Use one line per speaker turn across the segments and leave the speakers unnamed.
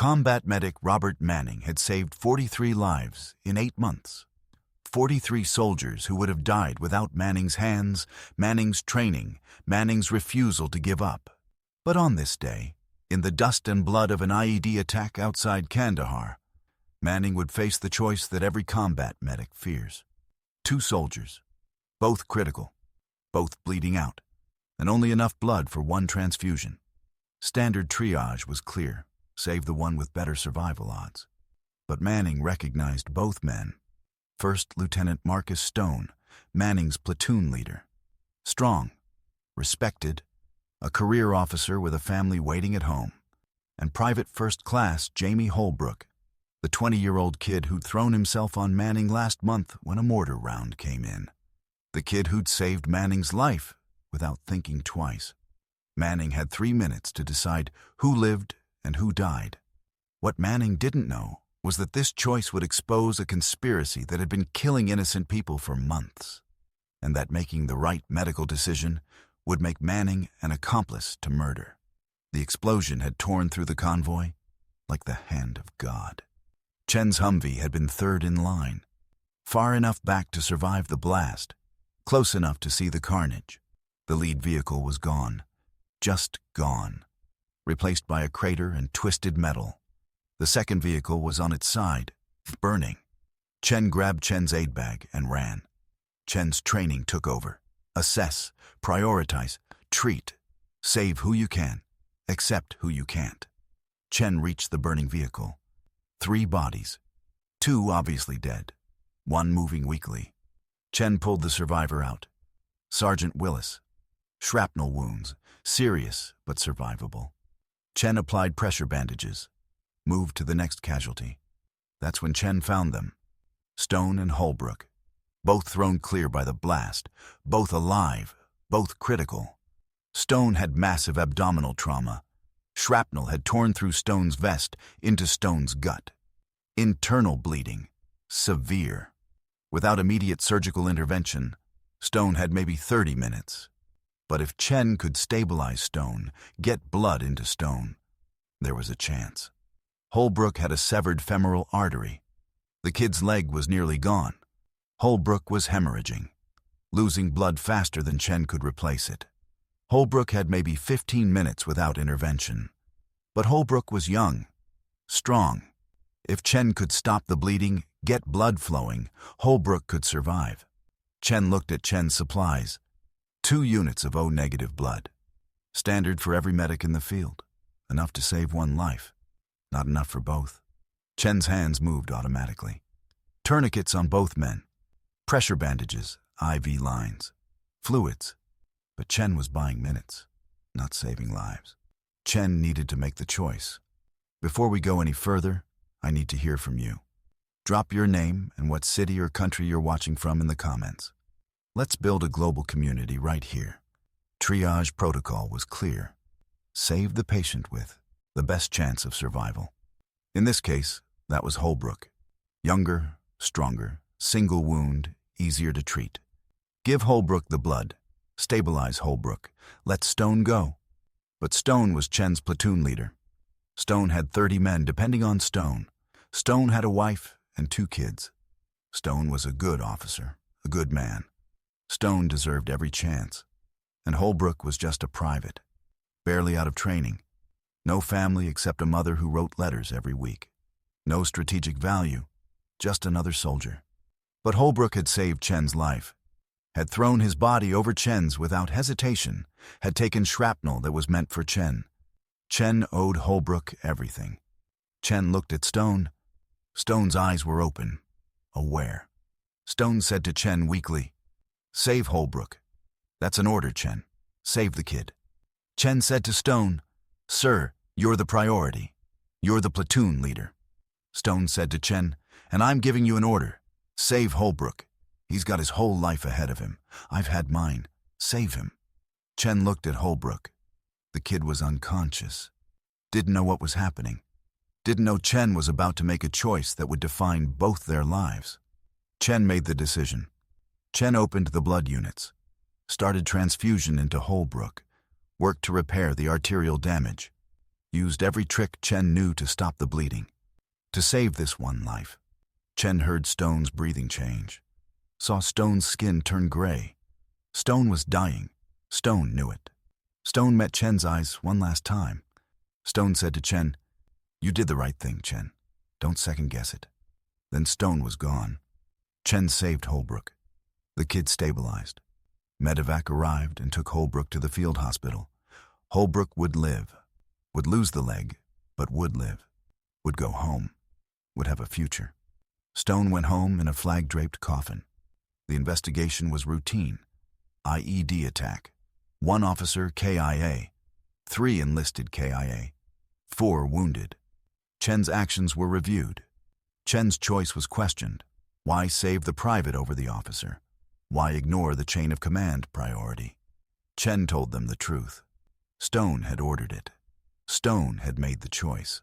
Combat medic Robert Manning had saved 43 lives in 8 months. 43 soldiers who would have died without Manning's hands, Manning's training, Manning's refusal to give up. But on this day, in the dust and blood of an IED attack outside Kandahar, Manning would face the choice that every combat medic fears. 2 soldiers, both critical, both bleeding out, and only enough blood for 1 transfusion. Standard triage was clear, save the one with better survival odds. But Manning recognized both men. First Lieutenant Marcus Stone, Manning's platoon leader. Strong, respected, a career officer with a family waiting at home. And Private First Class Jamie Holbrook, the 20-year-old kid who'd thrown himself on Manning last month when a mortar round came in. The kid who'd saved Manning's life without thinking twice. Manning had 3 minutes to decide who lived and who died. What Manning didn't know was that this choice would expose a conspiracy that had been killing innocent people for months, and that making the right medical decision would make Manning an accomplice to murder. The explosion had torn through the convoy like the hand of God. Chen's Humvee had been third in line, far enough back to survive the blast, close enough to see the carnage. The lead vehicle was gone, just gone, replaced by a crater and twisted metal. The second vehicle was on its side, burning. Chen grabbed Chen's aid bag and ran. Chen's training took over. Assess, prioritize, treat. Save who you can, accept who you can't. Chen reached the burning vehicle. 3 bodies, 2 obviously dead, 1 moving weakly. Chen pulled the survivor out. Sergeant Willis. Shrapnel wounds, serious but survivable. Chen applied pressure bandages, moved to the next casualty. That's when Chen found them. Stone and Holbrook, both thrown clear by the blast, both alive, both critical. Stone had massive abdominal trauma. Shrapnel had torn through Stone's vest into Stone's gut. Internal bleeding, severe. Without immediate surgical intervention, Stone had maybe 30 minutes. But if Chen could stabilize Stone, get blood into Stone, there was a chance. Holbrook had a severed femoral artery. The kid's leg was nearly gone. Holbrook was hemorrhaging, losing blood faster than Chen could replace it. Holbrook had maybe 15 minutes without intervention. But Holbrook was young, strong. If Chen could stop the bleeding, get blood flowing, Holbrook could survive. Chen looked at Chen's supplies. 2 units of O-negative blood. Standard for every medic in the field. Enough to save 1 life. Not enough for both. Chen's hands moved automatically. Tourniquets on both men. Pressure bandages, IV lines. Fluids. But Chen was buying minutes, not saving lives. Chen needed to make the choice. Before we go any further, I need to hear from you. Drop your name and what city or country you're watching from in the comments. Let's build a global community right here. Triage protocol was clear. Save the patient with the best chance of survival. In this case, that was Holbrook. Younger, stronger, single wound, easier to treat. Give Holbrook the blood. Stabilize Holbrook. Let Stone go. But Stone was Chen's platoon leader. Stone had 30 men depending on Stone. Stone had a wife and 2 kids. Stone was a good officer, a good man. Stone deserved every chance. And Holbrook was just a private, barely out of training. No family except a mother who wrote letters every week. No strategic value, just another soldier. But Holbrook had saved Chen's life, had thrown his body over Chen's without hesitation, had taken shrapnel that was meant for Chen. Chen owed Holbrook everything. Chen looked at Stone. Stone's eyes were open, aware. Stone said to Chen weakly, "Save Holbrook. That's an order, Chen. Save the kid." Chen said to Stone, "Sir, you're the priority. You're the platoon leader." Stone said to Chen, "And I'm giving you an order. Save Holbrook. He's got his whole life ahead of him. I've had mine. Save him." Chen looked at Holbrook. The kid was unconscious. Didn't know what was happening. Didn't know Chen was about to make a choice that would define both their lives. Chen made the decision. Chen opened the blood units, started transfusion into Holbrook, worked to repair the arterial damage. Used every trick Chen knew to stop the bleeding. To save this one life. Chen heard Stone's breathing change. Saw Stone's skin turn gray. Stone was dying. Stone knew it. Stone met Chen's eyes one last time. Stone said to Chen, "You did the right thing, Chen. Don't second-guess it." Then Stone was gone. Chen saved Holbrook. The kid stabilized. Medevac arrived and took Holbrook to the field hospital. Holbrook would live. Would lose the leg, but would live. Would go home. Would have a future. Stone went home in a flag-draped coffin. The investigation was routine. IED attack. 1 officer KIA. 3 enlisted KIA. 4 wounded. Chen's actions were reviewed. Chen's choice was questioned. Why save the private over the officer? Why ignore the chain of command priority? Chen told them the truth. Stone had ordered it. Stone had made the choice.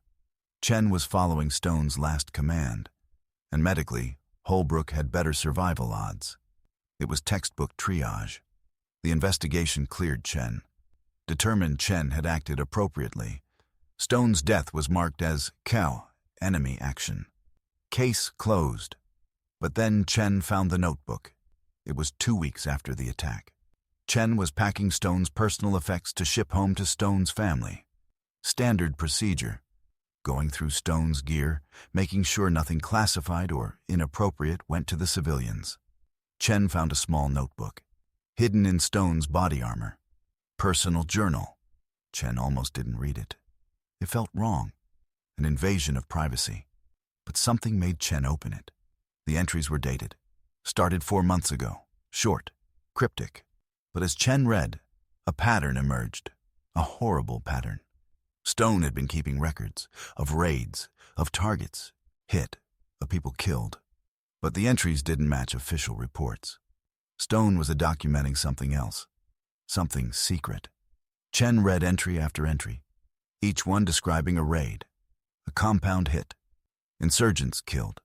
Chen was following Stone's last command, and medically, Holbrook had better survival odds. It was textbook triage. The investigation cleared Chen. Determined Chen had acted appropriately. Stone's death was marked as cow, enemy action. Case closed. But then Chen found the notebook. It was 2 weeks after the attack. Chen was packing Stone's personal effects to ship home to Stone's family. Standard procedure. Going through Stone's gear, making sure nothing classified or inappropriate went to the civilians. Chen found a small notebook, hidden in Stone's body armor. Personal journal. Chen almost didn't read it. It felt wrong. An invasion of privacy. But something made Chen open it. The entries were dated. Started 4 months ago. Short. Cryptic. But as Chen read, a pattern emerged. A horrible pattern. Stone had been keeping records of raids, of targets, hit, of people killed. But the entries didn't match official reports. Stone was documenting something else. Something secret. Chen read entry after entry, each one describing a raid, a compound hit, insurgents killed,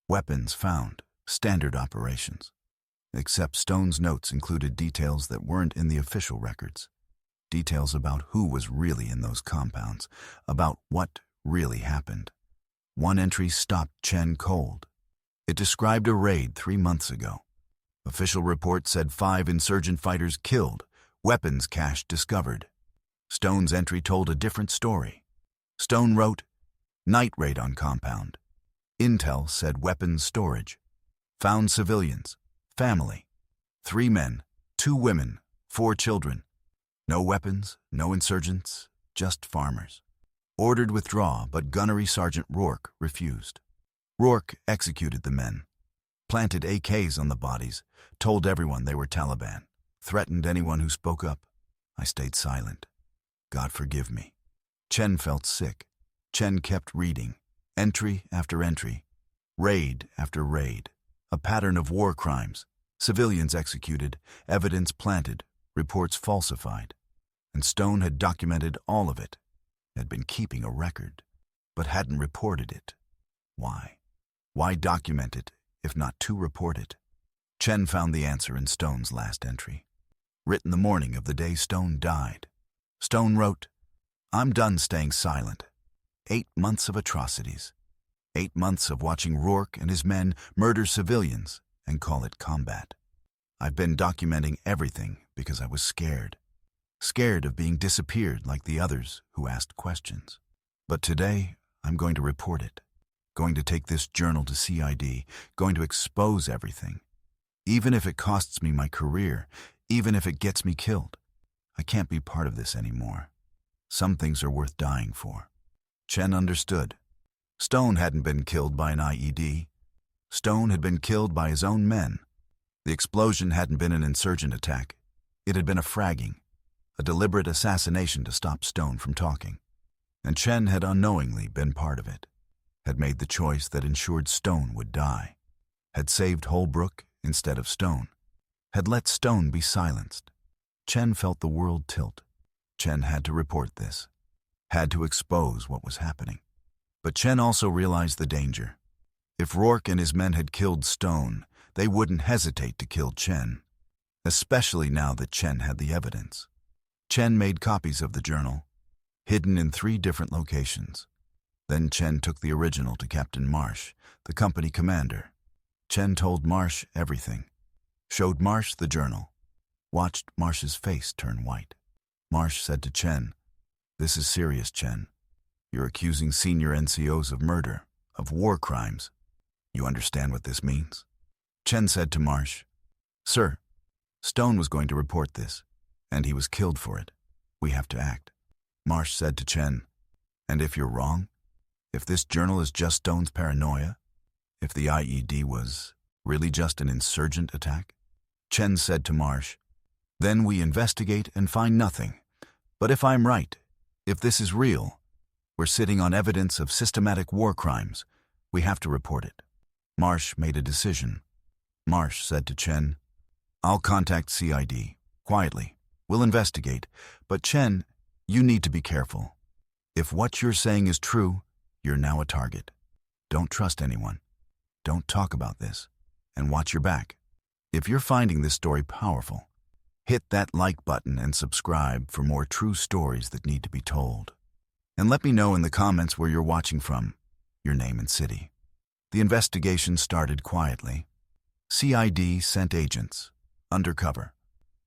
weapons found, standard operations. Except Stone's notes included details that weren't in the official records. Details about who was really in those compounds, about what really happened. One entry stopped Chen cold. It described a raid 3 months ago. Official report said 5 insurgent fighters killed, weapons cache discovered. Stone's entry told a different story. Stone wrote, "Night raid on compound." Intel said weapons storage. Found civilians, family. 3 men, 2 women, 4 children. No weapons, no insurgents, just farmers. Ordered withdraw, but Gunnery Sergeant Rourke refused. Rourke executed the men. Planted AKs on the bodies, told everyone they were Taliban. Threatened anyone who spoke up. I stayed silent. God forgive me. Chen felt sick. Chen kept reading. Entry after entry. Raid after raid. A pattern of war crimes. Civilians executed. Evidence planted. Reports falsified. And Stone had documented all of it. Had been keeping a record, but hadn't reported it. Why? Why document it, if not to report it? Chen found the answer in Stone's last entry. Written the morning of the day Stone died. Stone wrote, "I'm done staying silent. 8 months of atrocities. 8 months of watching Rourke and his men murder civilians and call it combat. I've been documenting everything because I was scared. Scared of being disappeared like the others who asked questions. But today, I'm going to report it. Going to take this journal to CID, going to expose everything. Even if it costs me my career, even if it gets me killed. I can't be part of this anymore. Some things are worth dying for." Chen understood. Stone hadn't been killed by an IED. Stone had been killed by his own men. The explosion hadn't been an insurgent attack. It had been a fragging. A deliberate assassination to stop Stone from talking. And Chen had unknowingly been part of it. Had made the choice that ensured Stone would die. Had saved Holbrook instead of Stone. Had let Stone be silenced. Chen felt the world tilt. Chen had to report this. Had to expose what was happening. But Chen also realized the danger. If Rourke and his men had killed Stone, they wouldn't hesitate to kill Chen. Especially now that Chen had the evidence. Chen made copies of the journal, hidden in 3 different locations. Then Chen took the original to Captain Marsh, the company commander. Chen told Marsh everything, showed Marsh the journal, watched Marsh's face turn white. Marsh said to Chen, "This is serious, Chen. You're accusing senior NCOs of murder, of war crimes. You understand what this means?" Chen said to Marsh, "Sir, Stone was going to report this, and he was killed for it. We have to act." Marsh said to Chen, "And if you're wrong? If this journal is just Stone's paranoia? If the IED was really just an insurgent attack?" Chen said to Marsh, "Then we investigate and find nothing. But if I'm right, if this is real, we're sitting on evidence of systematic war crimes. We have to report it." Marsh made a decision. Marsh said to Chen, "I'll contact CID, quietly. We'll investigate. But Chen, you need to be careful. If what you're saying is true, you're now a target. Don't trust anyone. Don't talk about this. And watch your back. If you're finding this story powerful, hit that like button and subscribe for more true stories that need to be told. And let me know in the comments where you're watching from, your name and city." The investigation started quietly. CID sent agents, undercover,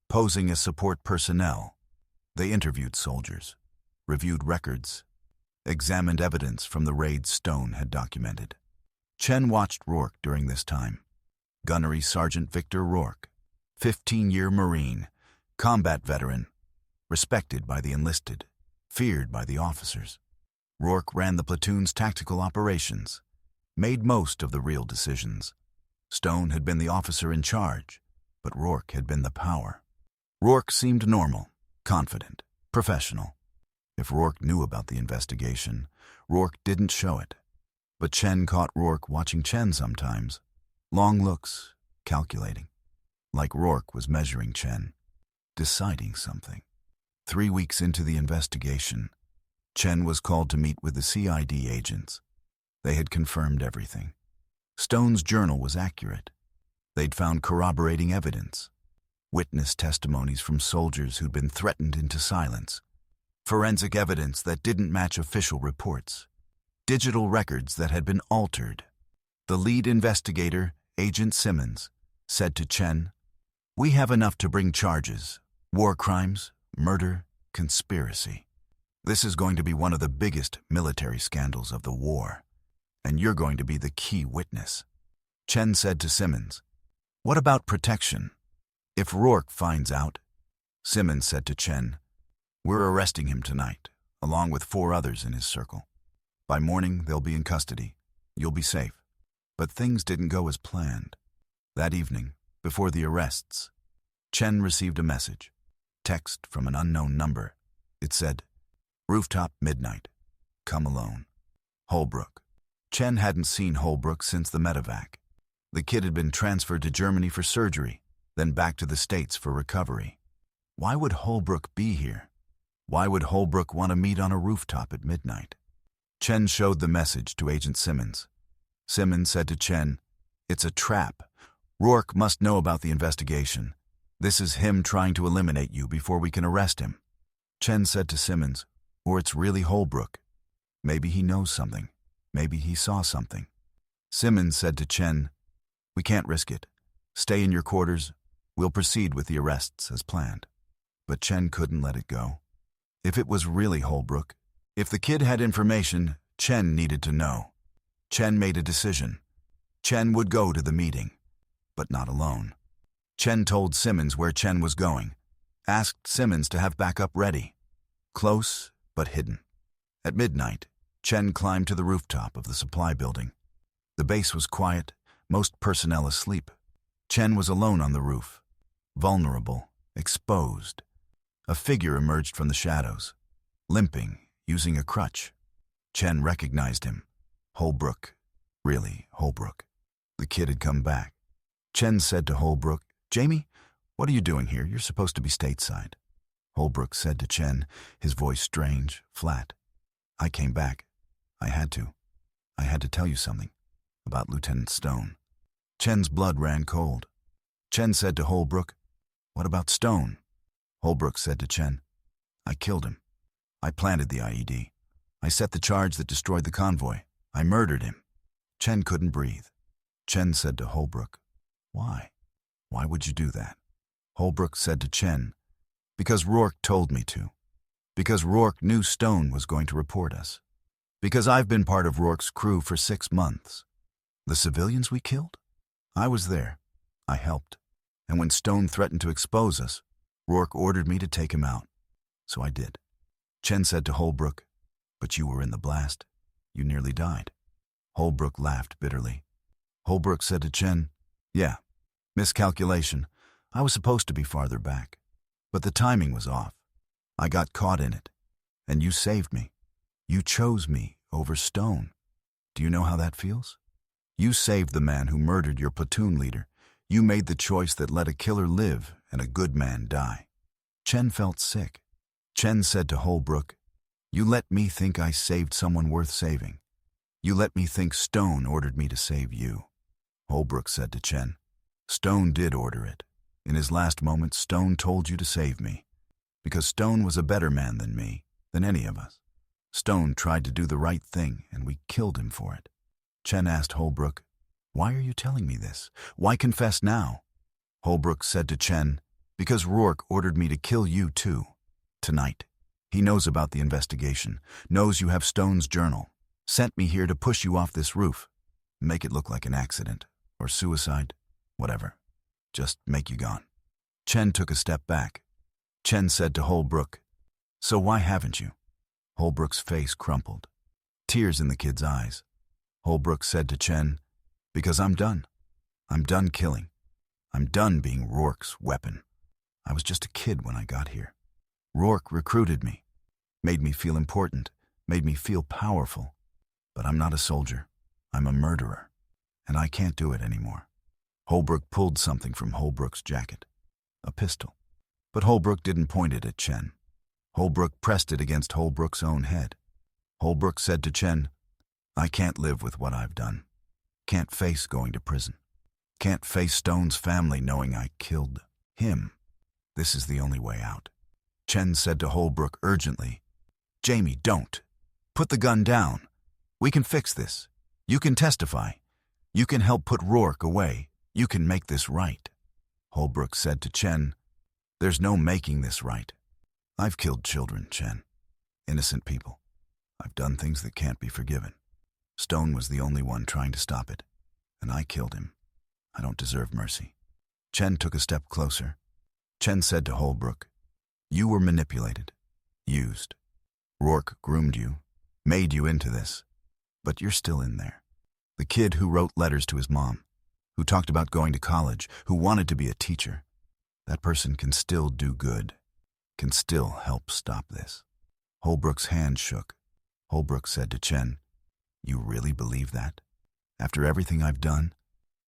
posing as support personnel. They interviewed soldiers, reviewed records, examined evidence from the raids Stone had documented. Chen watched Rourke during this time. Gunnery Sergeant Victor Rourke, 15-year Marine, combat veteran, respected by the enlisted, feared by the officers. Rourke ran the platoon's tactical operations, made most of the real decisions. Stone had been the officer in charge, but Rourke had been the power. Rourke seemed normal, confident, professional. If Rourke knew about the investigation, Rourke didn't show it. But Chen caught Rourke watching Chen sometimes. Long looks, calculating. Like Rourke was measuring Chen, deciding something. 3 weeks into the investigation, Chen was called to meet with the CID agents. They had confirmed everything. Stone's journal was accurate. They'd found corroborating evidence, witness testimonies from soldiers who'd been threatened into silence, forensic evidence that didn't match official reports, digital records that had been altered. The lead investigator, Agent Simmons, said to Chen, "We have enough to bring charges, war crimes, murder, conspiracy. This is going to be one of the biggest military scandals of the war, and you're going to be the key witness." Chen said to Simmons, "What about protection? If Rourke finds out?" Simmons said to Chen, "We're arresting him tonight, along with 4 others in his circle. By morning, they'll be in custody. You'll be safe." But things didn't go as planned. That evening, before the arrests, Chen received a message, text from an unknown number. It said, "Rooftop midnight. Come alone. Holbrook." Chen hadn't seen Holbrook since the medevac. The kid had been transferred to Germany for surgery, then back to the States for recovery. Why would Holbrook be here? Why would Holbrook want to meet on a rooftop at midnight? Chen showed the message to Agent Simmons. Simmons said to Chen, "It's a trap. Rourke must know about the investigation. This is him trying to eliminate you before we can arrest him." Chen said to Simmons, "Or it's really Holbrook. Maybe he knows something. Maybe he saw something." Simmons said to Chen, "We can't risk it. Stay in your quarters. We'll proceed with the arrests as planned." But Chen couldn't let it go. If it was really Holbrook, if the kid had information, Chen needed to know. Chen made a decision. Chen would go to the meeting, but not alone. Chen told Simmons where Chen was going, asked Simmons to have backup ready. Close, but hidden. At midnight, Chen climbed to the rooftop of the supply building. The base was quiet, most personnel asleep. Chen was alone on the roof, vulnerable, exposed. A figure emerged from the shadows, limping, using a crutch. Chen recognized him. Holbrook. Really, Holbrook. The kid had come back. Chen said to Holbrook, "Jamie, what are you doing here? You're supposed to be stateside." Holbrook said to Chen, his voice strange, flat, "I came back. I had to. I had to tell you something about Lieutenant Stone." Chen's blood ran cold. Chen said to Holbrook, "What about Stone?" Holbrook said to Chen, "I killed him. I planted the IED. I set the charge that destroyed the convoy. I murdered him. Chen couldn't breathe. Chen said to Holbrook, "Why? Why would you do that?" Holbrook said to Chen, "Because Rourke told me to. Because Rourke knew Stone was going to report us. Because I've been part of Rourke's crew for 6 months. The civilians we killed? I was there. I helped. And when Stone threatened to expose us, Rourke ordered me to take him out. So I did." Chen said to Holbrook, "But you were in the blast. You nearly died." Holbrook laughed bitterly. Holbrook said to Chen, "Yeah, miscalculation. I was supposed to be farther back. But the timing was off. I got caught in it. And you saved me. You chose me over Stone. Do you know how that feels? You saved the man who murdered your platoon leader. You made the choice that let a killer live and a good man die." Chen felt sick. Chen said to Holbrook, "You let me think I saved someone worth saving. You let me think Stone ordered me to save you." Holbrook said to Chen, "Stone did order it. In his last moment, Stone told you to save me. Because Stone was a better man than me, than any of us. Stone tried to do the right thing, and we killed him for it." Chen asked Holbrook, "Why are you telling me this? Why confess now?" Holbrook said to Chen, "Because Rourke ordered me to kill you too. Tonight. He knows about the investigation, knows you have Stone's journal, sent me here to push you off this roof. Make it look like an accident, or suicide, whatever. Just make you gone." Chen took a step back. Chen said to Holbrook, "So why haven't you?" Holbrook's face crumpled. Tears in the kid's eyes. Holbrook said to Chen, "Because I'm done. I'm done killing. I'm done being Rourke's weapon. I was just a kid when I got here. Rourke recruited me, made me feel important, made me feel powerful. But I'm not a soldier. I'm a murderer. And I can't do it anymore." Holbrook pulled something from Holbrook's jacket. A pistol. But Holbrook didn't point it at Chen. Holbrook pressed it against Holbrook's own head. Holbrook said to Chen, "I can't live with what I've done. Can't face going to prison. Can't face Stone's family knowing I killed him. This is the only way out." Chen said to Holbrook urgently, "Jamie, don't. Put the gun down. We can fix this. You can testify. You can help put Rourke away. You can make this right." Holbrook said to Chen, "There's no making this right. I've killed children, Chen. Innocent people. I've done things that can't be forgiven. Stone was the only one trying to stop it, and I killed him. I don't deserve mercy." Chen took a step closer. Chen said to Holbrook, "You were manipulated, used. Rourke groomed you, made you into this. But you're still in there. The kid who wrote letters to his mom, who talked about going to college, who wanted to be a teacher. That person can still do good, can still help stop this." Holbrook's hand shook. Holbrook said to Chen, "You really believe that? After everything I've done?"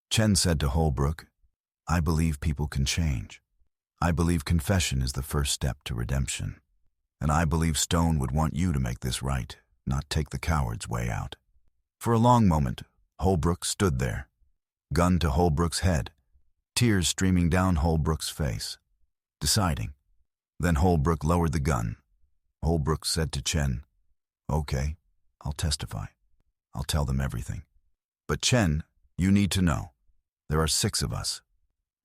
Chen said to Holbrook, "I believe people can change. I believe confession is the first step to redemption. And I believe Stone would want you to make this right, not take the coward's way out." For a long moment, Holbrook stood there, gun to Holbrook's head, tears streaming down Holbrook's face, deciding. Then Holbrook lowered the gun. Holbrook said to Chen, "Okay, I'll testify. I'll tell them everything. But Chen, you need to know. There are 6 of us.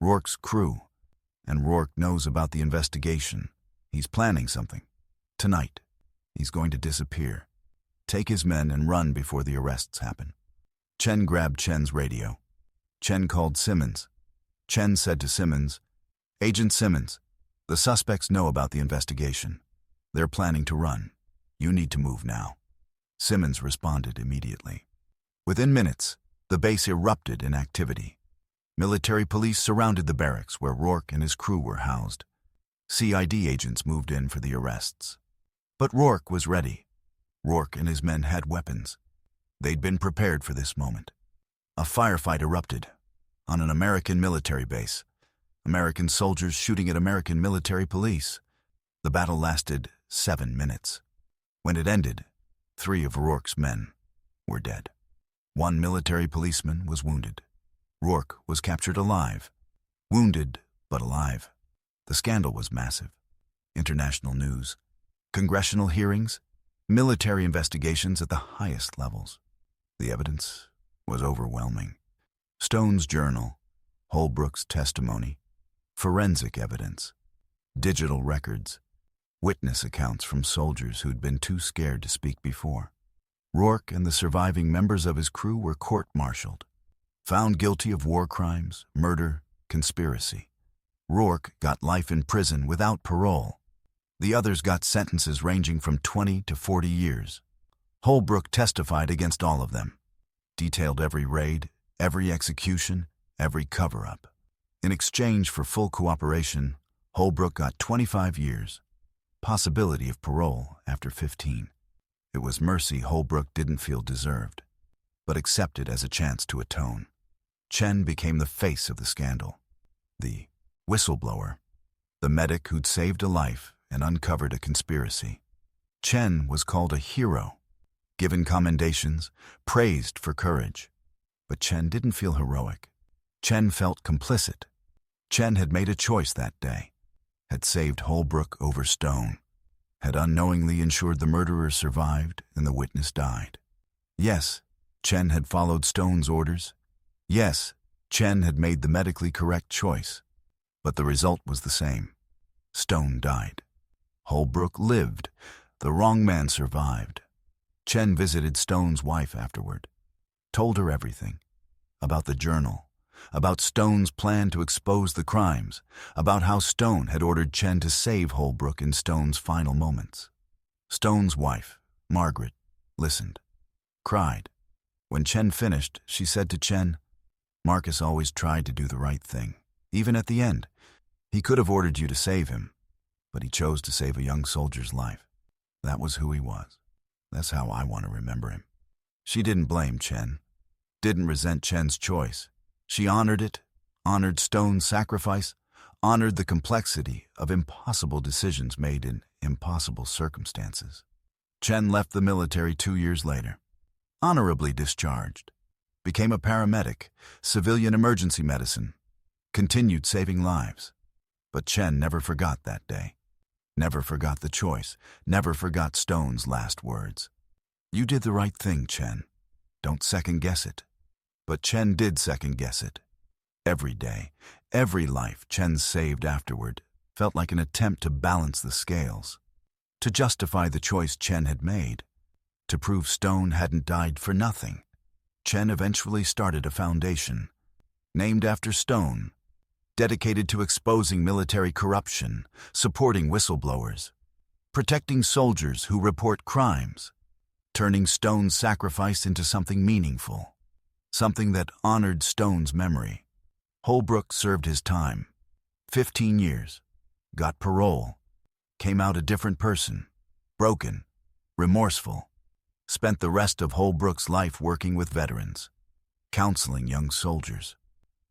Rourke's crew. And Rourke knows about the investigation. He's planning something. Tonight, he's going to disappear. Take his men and run before the arrests happen." Chen grabbed Chen's radio. Chen called Simmons. Chen said to Simmons, "Agent Simmons, the suspects know about the investigation. They're planning to run. You need to move now." Simmons responded immediately. Within minutes, the base erupted in activity. Military police surrounded the barracks where Rourke and his crew were housed. CID agents moved in for the arrests. But Rourke was ready. Rourke and his men had weapons. They'd been prepared for this moment. A firefight erupted on an American military base. American soldiers shooting at American military police. The battle lasted 7 minutes. When it ended, 3 of Rourke's men were dead. 1 military policeman was wounded. Rourke was captured alive. Wounded, but alive. The scandal was massive. International news. congressional hearings, military investigations at the highest levels. The evidence was overwhelming. Stone's journal, Holbrook's testimony, forensic evidence, digital records, witness accounts from soldiers who'd been too scared to speak before. Rourke and the surviving members of his crew were court-martialed, found guilty of war crimes, murder, conspiracy. Rourke got life in prison without parole. The others got sentences ranging from 20 to 40 years. Holbrook testified against all of them, detailed every raid, every execution, every cover-up. In exchange for full cooperation, Holbrook got 25 years, possibility of parole after 15. It was mercy Holbrook didn't feel deserved, but accepted as a chance to atone. Chen became the face of the scandal, the whistleblower, the medic who'd saved a life and uncovered a conspiracy. Chen was called a hero, given commendations, praised for courage. But Chen didn't feel heroic. Chen felt complicit. Chen had made a choice that day, had saved Holbrook over Stone, had unknowingly ensured the murderer survived and the witness died. Yes, Chen had followed Stone's orders. Yes, Chen had made the medically correct choice. But the result was the same. Stone died. Holbrook lived. The wrong man survived. Chen visited Stone's wife afterward, told her everything, about the journal, about Stone's plan to expose the crimes, about how Stone had ordered Chen to save Holbrook in Stone's final moments. Stone's wife, Margaret, listened, cried. When Chen finished, she said to Chen, "Marcus always tried to do the right thing, even at the end. He could have ordered you to save him, but he chose to save a young soldier's life. That was who he was. That's how I want to remember him." She didn't blame Chen, didn't resent Chen's choice. She honored it, honored Stone's sacrifice, honored the complexity of impossible decisions made in impossible circumstances. Chen left the military 2 years later, honorably discharged, became a paramedic, civilian emergency medicine, continued saving lives. But Chen never forgot that day, never forgot the choice, never forgot Stone's last words. "You did the right thing, Chen. Don't second-guess it." But Chen did second-guess it. Every day, every life Chen saved afterward felt like an attempt to balance the scales, to justify the choice Chen had made, to prove Stone hadn't died for nothing. Chen eventually started a foundation, named after Stone, dedicated to exposing military corruption, supporting whistleblowers, protecting soldiers who report crimes, turning Stone's sacrifice into something meaningful, something that honored Stone's memory. Holbrook served his time, 15 years, got parole, came out a different person, broken, remorseful, spent the rest of Holbrook's life working with veterans, counseling young soldiers,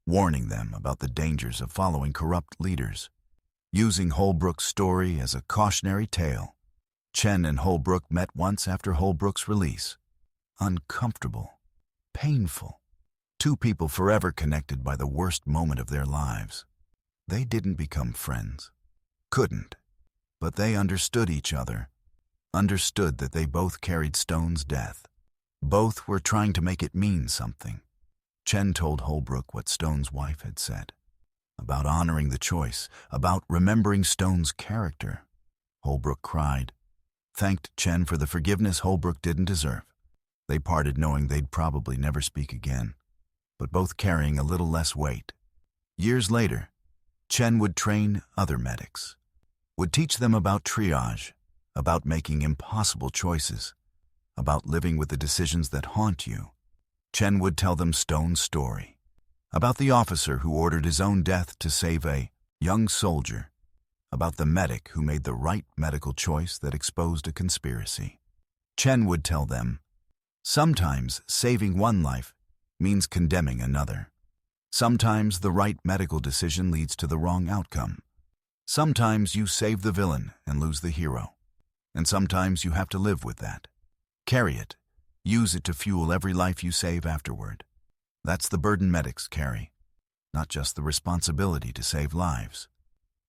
warning them about the dangers of following corrupt leaders, using Holbrook's story as a cautionary tale. Chen and Holbrook met once after Holbrook's release. Uncomfortable, painful. Two people forever connected by the worst moment of their lives. They didn't become friends. Couldn't. But they understood each other. Understood that they both carried Stone's death. Both were trying to make it mean something. Chen told Holbrook what Stone's wife had said, about honoring the choice, about remembering Stone's character. Holbrook cried, thanked Chen for the forgiveness Holbrook didn't deserve. They parted knowing they'd probably never speak again, but both carrying a little less weight. Years later, Chen would train other medics, would teach them about triage, about making impossible choices, about living with the decisions that haunt you. Chen would tell them Stone's story, about the officer who ordered his own death to save a young soldier, about the medic who made the right medical choice that exposed a conspiracy. Chen would tell them, sometimes saving one life means condemning another. Sometimes the right medical decision leads to the wrong outcome. Sometimes you save the villain and lose the hero. And sometimes you have to live with that. Carry it. Use it to fuel every life you save afterward. That's the burden medics carry. Not just the responsibility to save lives,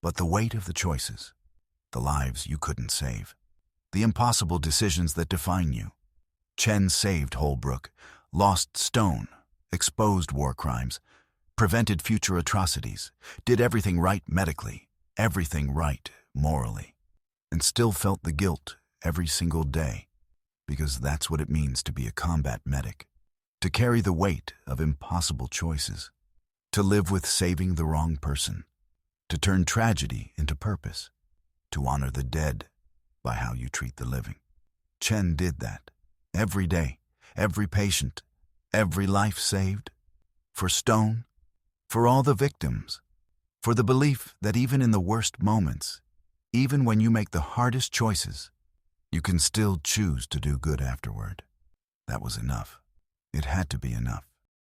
but the weight of the choices, the lives you couldn't save. the impossible decisions that define you. Chen saved Holbrook, lost Stone, exposed war crimes, prevented future atrocities, did everything right medically, everything right morally, and still felt the guilt every single day, because that's what it means to be a combat medic, to carry the weight of impossible choices, to live with saving the wrong person, to turn tragedy into purpose, to honor the dead by how you treat the living. Chen did that every day, every patient, every life saved, for Stone, for all the victims, for the belief that even in the worst moments, even when you make the hardest choices, you can still choose to do good afterward. That was enough. It had to be enough.